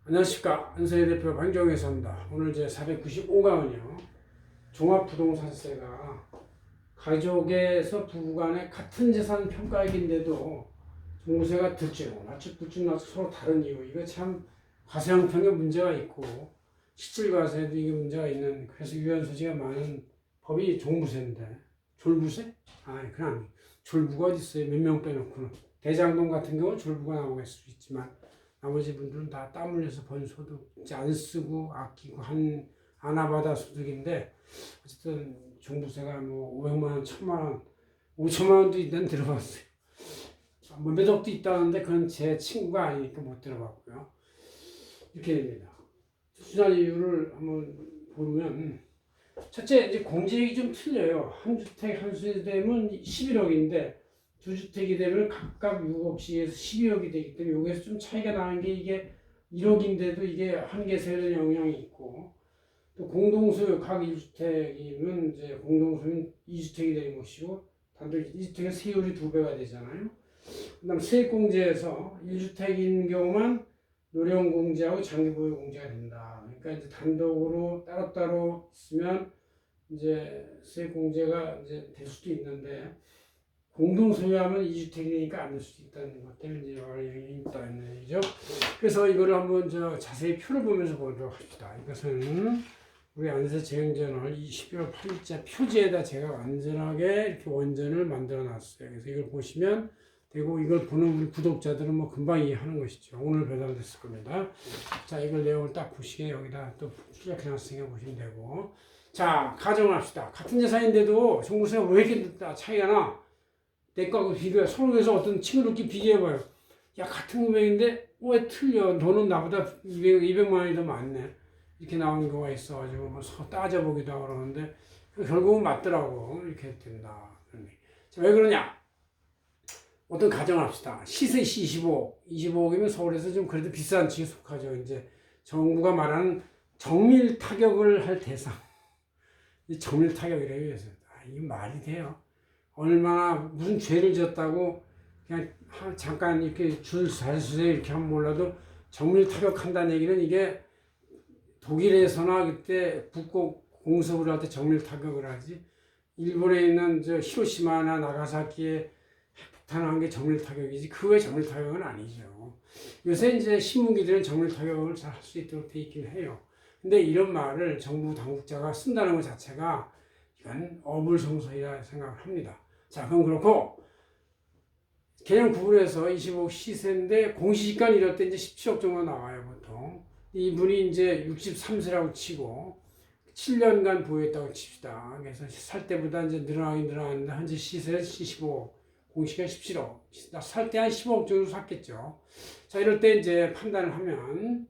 안녕하십니까. 한서희 대표 방정회사입니다. 오늘 제 495강은요. 종합부동산세가 가족에서 부부간의 같은 재산 평가액인데도 종부세가 들쭉 낮쭉 서로 다른 이유. 이거 참 과세형평에 문제가 있고 실질과세에도 이게 문제가 있는, 그래서 유연 소지가 많은 법이 종부세인데 졸부세? 그건 아니에요. 졸부가 어디 있어요. 몇 명 빼놓고는. 대장동 같은 경우는 졸부가 나오겠을 수 있지만 나머지 분들은 다 땀 흘려서 번 소득, 이제 안 쓰고 아끼고 한 아나바다 소득인데, 어쨌든 종부세가 뭐 500만 원, 1000만 원, 5천만 원도 일단 들어봤어요. 뭐 몇 억도 있다는데 그건 제 친구가 아니니까 못 들어봤고요. 이렇게 됩니다. 수산 이유를 한번 보면, 첫째, 이제 공제액이 좀 틀려요. 한 주택 한 세대면 11억인데 두 주택이 되면 각각 6억씩에서 12억이 되기 때문에 여기에서 좀 차이가 나는 게, 이게 1억인데도 이게 한 개 세대는 영향이 있고, 또 공동소유 각 1주택이면 이제 공동소유는 2주택이 되는 것이고, 단독 2주택은 세율이 2배가 되잖아요. 그 다음 세액공제에서 1주택인 경우만 노령공제하고 장기보유공제가 된다. 그러니까 이제 단독으로 따로따로 있으면 이제 세액공제가 이제 될 수도 있는데, 공동 소유하면 2주택이니까 안 될 수도 있다는 것 때문에 이제 영향이 있다는 얘기죠. 그래서 이거를 한번 자세히 표를 보면서 보도록 합시다. 이것은 우리 안세 재행전을 12월 8일자 표지에다 제가 완전하게 이렇게 원전을 만들어 놨어요. 그래서 이걸 보시면 되고, 이걸 보는 우리 구독자들은 뭐 금방 이해하는 것이죠. 오늘 배달됐을 겁니다. 자, 이걸 내용을 딱 보시게 여기다 또 출력해놨으니까 보시면 되고. 자, 가정을 합시다. 같은 재산인데도 종부세가 왜 이렇게 차이가 나? 내 거하고 비교해. 서로에서 어떤 친구들끼리 비교해봐요. 야, 같은 금액인데 왜 틀려? 너는 나보다 200만 원이 더 많네. 이렇게 나오는 경우가 있어가지고 뭐 따져보기도 하고 그러는데 결국은 맞더라고. 이렇게 된다. 자, 왜 그러냐? 어떤 가정을 합시다. 시세 25억이면 서울에서 좀 그래도 비싼 층에 속하죠. 이제 정부가 말하는 정밀 타격을 할 대상. 이 정밀 타격이래요. 그래서 이게 말이 돼요? 얼마나 무슨 죄를 지었다고 그냥 잠깐 이렇게 줄 잘 서세요 이렇게 하면 몰라도 정밀 타격한다는 얘기는, 이게 독일에서나 그때 북극 공습을 할 때 정밀 타격을 하지, 일본에 있는 히로시마나 나가사키에 핵폭탄한 게 정밀 타격이지 그 외 정밀 타격은 아니죠. 요새 이제 신문기들은 정밀 타격을 잘 할 수 있도록 돼 있긴 해요. 근데 이런 말을 정부 당국자가 쓴다는 것 자체가 이건 어불성설이라 생각을 합니다. 자, 그럼 그렇고, 개념 구분해서 25억 시세인데 공시지가는 이럴 때 이제 17억 정도 나와요, 보통. 이분이 이제 63세라고 치고 7년간 보유했다고 칩시다. 그래서 살 때보다 이제 늘어나는데 현재 시세는 75억, 공시가 17억. 살 때 한 15억 정도 샀겠죠. 자, 이럴 때 이제 판단을 하면,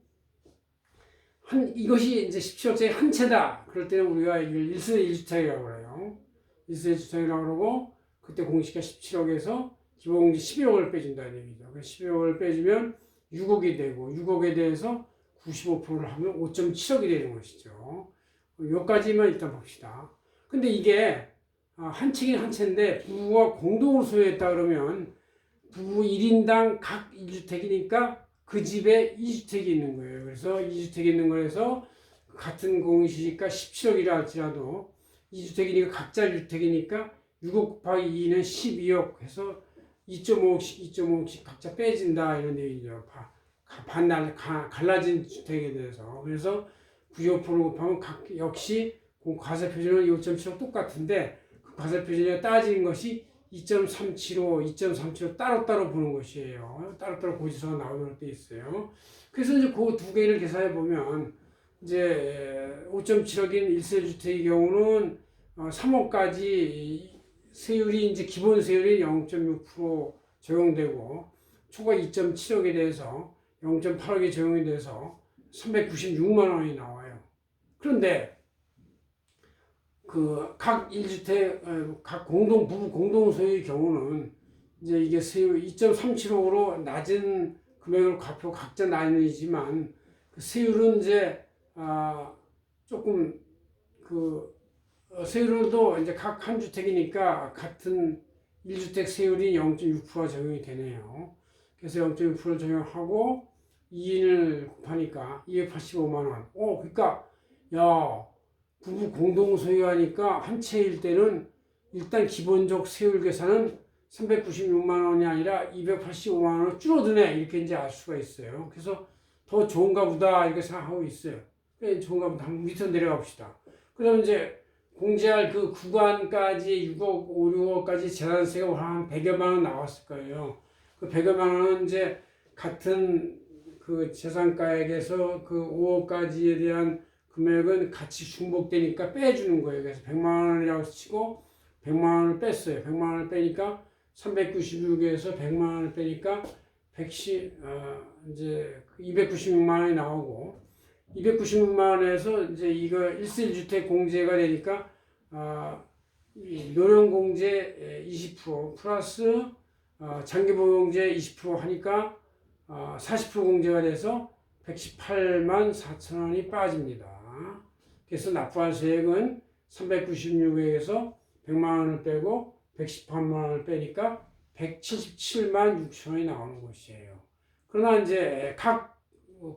이것이 이제 17억짜리 한 채다. 그럴 때는 우리가 이걸 1세대 1주택이라고 그래요. 1세대 1주택이라고 그러고, 그때 공시가 17억에서 기본공시 11억을 빼준다는 얘기죠. 11억을 빼주면 6억이 되고, 6억에 대해서 95%를 하면 5.7억이 되는 것이죠. 여기까지만 일단 봅시다. 근데 이게 한 채긴 한 채인데 부부가 공동으로 소유했다 그러면 부부 1인당 각 1주택이니까 그 집에 2주택이 있는 거예요. 그래서 2주택이 있는 거에서 같은 공시지가 17억이라 할지라도 2주택이니까 각자 1주택이니까 6억 곱하기 2는 12억 해서 2.5억씩 각자 빼진다 이런 얘기죠. 갈라진 주택에 대해서. 그래서 95% 곱하면 역시 과세표준은 5.75 똑같은데, 그 과세표준이 따진 것이 2.375, 2.375 따로따로 보는 것이에요. 따로따로 고지서가 나오도록 돼 있어요. 그래서 이제 그 두 개를 계산해 보면, 이제 5.7억인 1세 주택의 경우는 3억까지 세율이 이제 기본 세율이 0.6% 적용되고, 초과 2.7억에 대해서 0.8억이 적용이 돼서 396만 원이 나와요. 그런데 그 각 1주택, 각 부부 공동 소유의 경우는 이제 이게 세율 2.375로 낮은 금액을 갚고 각자 나뉘지만, 그 세율은 이제 조금 세율도 이제 각 한 주택이니까 같은 1주택 세율이 0.6%가 적용이 되네요. 그래서 0.6% 적용하고 2인을 곱하니까 285만 원. 그러니까 야, 부부 공동 소유하니까 한 채일 때는 일단 기본적 세율 계산은 396만 원이 아니라 285만 원으로 줄어드네. 이렇게 이제 알 수가 있어요. 그래서 더 좋은가 보다 이렇게 생각하고 있어요. 좋은가 보다. 한번 밑으로 내려가 봅시다. 그다음 이제 공제할 그 구간까지 6억, 5, 6억까지 재산세가 한 100여만 원 나왔을 거예요. 그 100여만 원은 이제 같은 그 재산가액에서 그 5억까지에 대한 금액은 같이 중복되니까 빼주는 거예요. 그래서 100만 원이라고 치고 100만 원을 뺐어요. 100만 원을 빼니까 396에서 100만 원을 빼니까 이제 296만 원이 나오고 296만 원에서 이제 이거 1세주택 공제가 되니까 노령공제 20% 플러스 장기보용제 20% 하니까 40% 공제가 돼서 118만 4천 원이 빠집니다. 그래서 납부할 세액은 396에서 100만 원을 빼고 118만 원을 빼니까 177만 6천 원이 나오는 것이에요. 그러나 이제 각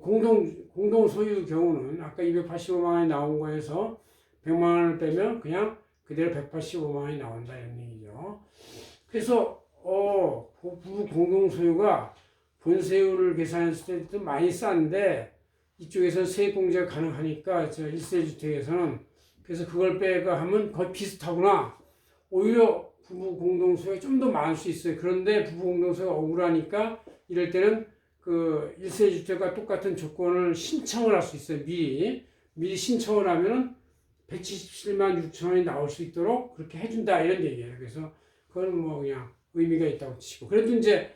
공동 소유 경우는 아까 285만 원이 나온 거에서 100만 원을 빼면 그냥 그대로 185만 원이 나온다 이런 얘기죠. 그래서 부부 공동 소유가 본세율을 계산했을 때도 많이 싼데 이쪽에서 세액공제가 가능하니까 저 1세주택에서는 그래서 그걸 빼가 하면 거의 비슷하구나. 오히려 부부 공동소유가 좀 더 많을 수 있어요. 그런데 부부 공동소유가 억울하니까 이럴 때는 그 1세주택과 똑같은 조건을 신청을 할 수 있어요. 미리 신청을 하면은 177만 6천 원이 나올 수 있도록 그렇게 해준다 이런 얘기예요. 그래서 그건 뭐 그냥 의미가 있다고 치고 그래도 이제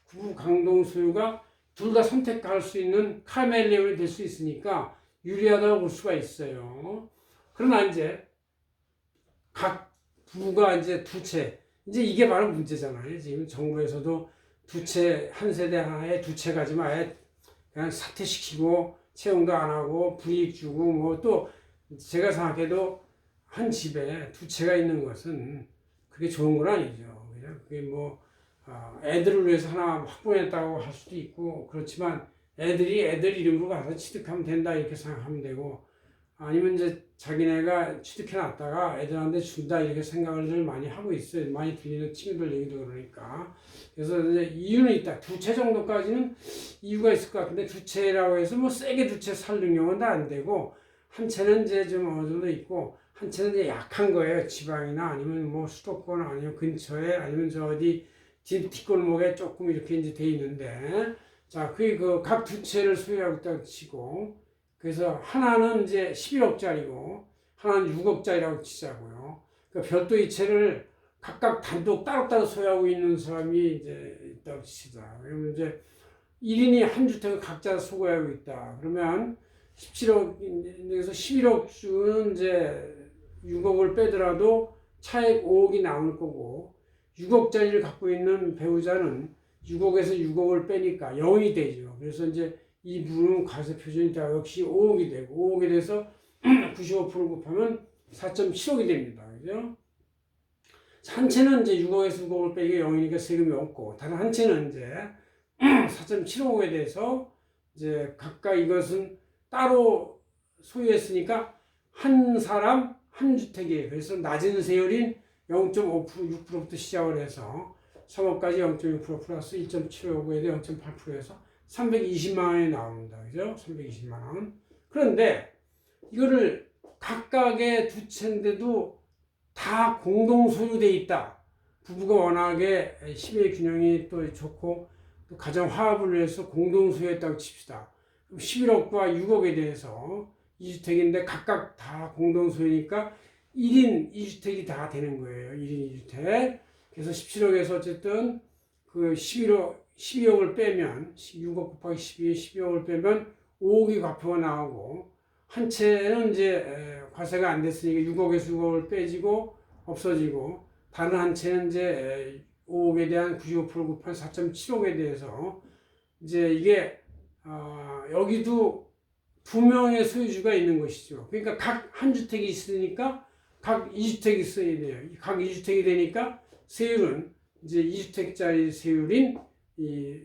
부부 공동 소유가 둘 다 선택할 수 있는 카멜레온이 될 수 있으니까 유리하다고 볼 수가 있어요. 그러나 이제 각 부부가 이제 두 채, 이제 이게 바로 문제잖아요. 지금 정부에서도 두 채, 한 세대 하나에 두 채 가지만 아예 그냥 사퇴시키고 채용도 안 하고 불이익 주고 뭐 또 제가 생각해도 한 집에 두 채가 있는 것은 그게 좋은 건 아니죠. 그냥 그게 뭐 애들을 위해서 하나 확보했다고 할 수도 있고 그렇지만 애들이 애들 이름으로 가서 취득하면 된다 이렇게 생각하면 되고 아니면 이제 자기네가 취득해 놨다가 애들한테 준다 이렇게 생각을 많이 하고 있어요. 많이 들리는 친구들 얘기도 그러니까. 그래서 이제 이유는 있다. 두 채 정도까지는 이유가 있을 것 같은데 두 채라고 해서 뭐 세게 두 채 살 능력은 다 안 되고 한 채는 이제 좀 어느 정도 있고 한 채는 이제 약한 거예요. 지방이나 아니면 뭐 수도권 아니면 근처에 아니면 저 어디 뒷골목에 조금 이렇게 이제 돼 있는데 자, 그 각 두 채를 소유하고 있다고 치고 그래서 하나는 이제 11억짜리고 하나는 6억짜리라고 치자고요. 그러니까 별도 이 채를 각각 단독 따로따로 소유하고 있는 사람이 이제 있다고 치자. 그러면 이제 1인이 한 주택을 각자 소유하고 있다. 그러면 17억에서 11억 주는 이제 6억을 빼더라도 차액 5억이 남을 거고 6억짜리를 갖고 있는 배우자는 6억에서 6억을 빼니까 0이 되죠. 그래서 이제 이 부분 과세 표준이 다 역시 5억이 되고 5억에 대해서 95% 곱하면 4.7억이 됩니다. 그죠? 한 채는 이제 6억에서 6억을 빼기 0이니까 세금이 없고 다른 한 채는 이제 4.7억에 대해서 이제 각각 이것은 따로 소유했으니까 한 사람 한 주택이에요. 그래서 낮은 세율인 0.5% 6%부터 시작을 해서 3억까지 0.6% 플러스 2.75억에 대해 0.8%에서 320만 원이 나옵니다. 그죠? 320만 원. 그런데 이거를 각각의 두 채인데도 다 공동 소유돼 있다. 부부가 워낙에 힘의 균형이 또 좋고 또 가정 화합을 위해서 공동 소유했다고 칩시다. 그럼 11억과 6억에 대해서 2주택인데 각각 다 공동 소유니까 1인 2주택이 다 되는 거예요. 1인 2주택. 그래서 17억에서 어쨌든 그 12억을 빼면 6억 곱하기 12억을 빼면 5억이 과표가 나오고 한 채는 이제 과세가 안 됐으니까 6억에서 6억을 빼지고 없어지고 다른 한 채는 이제 5억에 대한 95% 곱한 4.7억에 대해서 이제 이게 여기도 두 명의 소유주가 있는 것이죠. 그러니까 각 한 주택이 있으니까 각 2주택이 있어야 돼요. 각 2주택이 되니까 세율은 이제 2주택짜리 세율인 이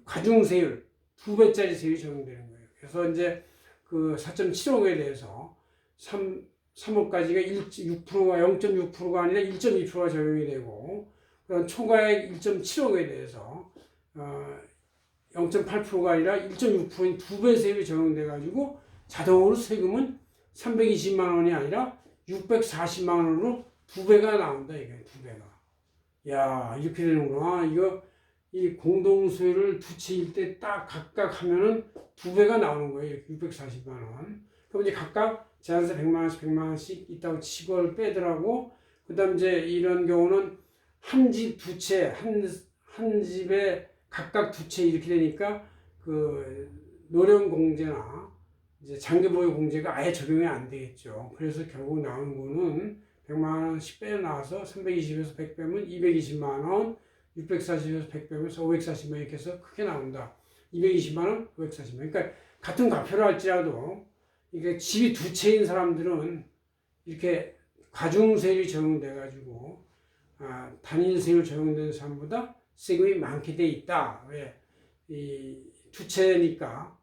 과중세율 2배짜리 세율이 적용되는 거예요. 그래서 이제 그 4.75억에 대해서 3억까지가 6%가 0.6%가 아니라 1.2%가 적용이 되고, 그다음 초과액 1.7억에 대해서 0.8%가 아니라 1.6%인 2배 세율이 적용돼 가지고 자동으로 세금은 320만 원이 아니라 640만 원으로 2배가 나온다. 이게 2배가. 야, 이렇게 되는구나. 이거 이 공동소유를 두 채일 때 딱 각각 하면은 2배가 나오는 거예요. 640만 원. 그럼 이제 각각 제한세 100만 원씩 100만 원씩 있다고 치고를 빼더라고. 그다음 이제 이런 경우는 한 집 두 채, 한 집에 각각 두 채 이렇게 되니까 그 노령공제나 이제 장기보유 공제가 아예 적용이 안 되겠죠. 그래서 결국 나오는 거는 100만 원씩 빼나와서 320에서 100 빼면 220만 원, 640에서 100 빼면 540만 원 이렇게 해서 크게 나온다. 220만 원, 540만 원. 그러니까 같은 과표를 할지라도 이게 집이 두 채인 사람들은 이렇게 가중세율이 적용돼 가지고 단일세율 적용된 사람보다 세금이 많게 돼 있다. 왜? 이 두 채니까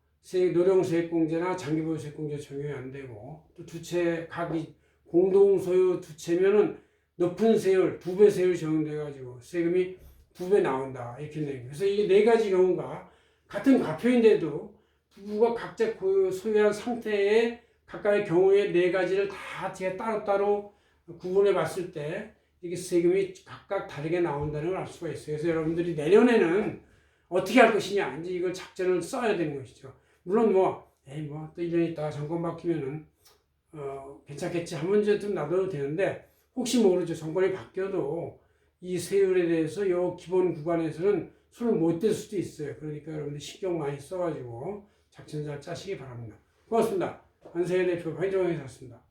노령세액공제나 장기보유세액공제 적용이 안 되고, 또 두 채 각이 공동소유 두 채면은 높은 세율, 2배 세율 적용돼 가지고 세금이 2배 나온다. 이렇게 되는 거예요. 그래서 이게 네 가지 경우가 같은 과표인데도 부부가 각자 소유한 상태의 각각의 경우에 네 가지를 다 제가 따로따로 구분해 봤을 때 이게 세금이 각각 다르게 나온다는 걸 알 수가 있어요. 그래서 여러분들이 내년에는 어떻게 할 것이냐, 이제 이걸 작전을 써야 되는 것이죠. 물론 또 1년 있다가 정권 바뀌면은 괜찮겠지 한 문제 좀 놔둬도 되는데, 혹시 모르죠. 정권이 바뀌어도 이 세율에 대해서 요 기본 구간에서는 손을 못 댈 수도 있어요. 그러니까 여러분들 신경 많이 써가지고 작전 잘 짜시기 바랍니다. 고맙습니다. 안세현 대표 황정원이었습니다.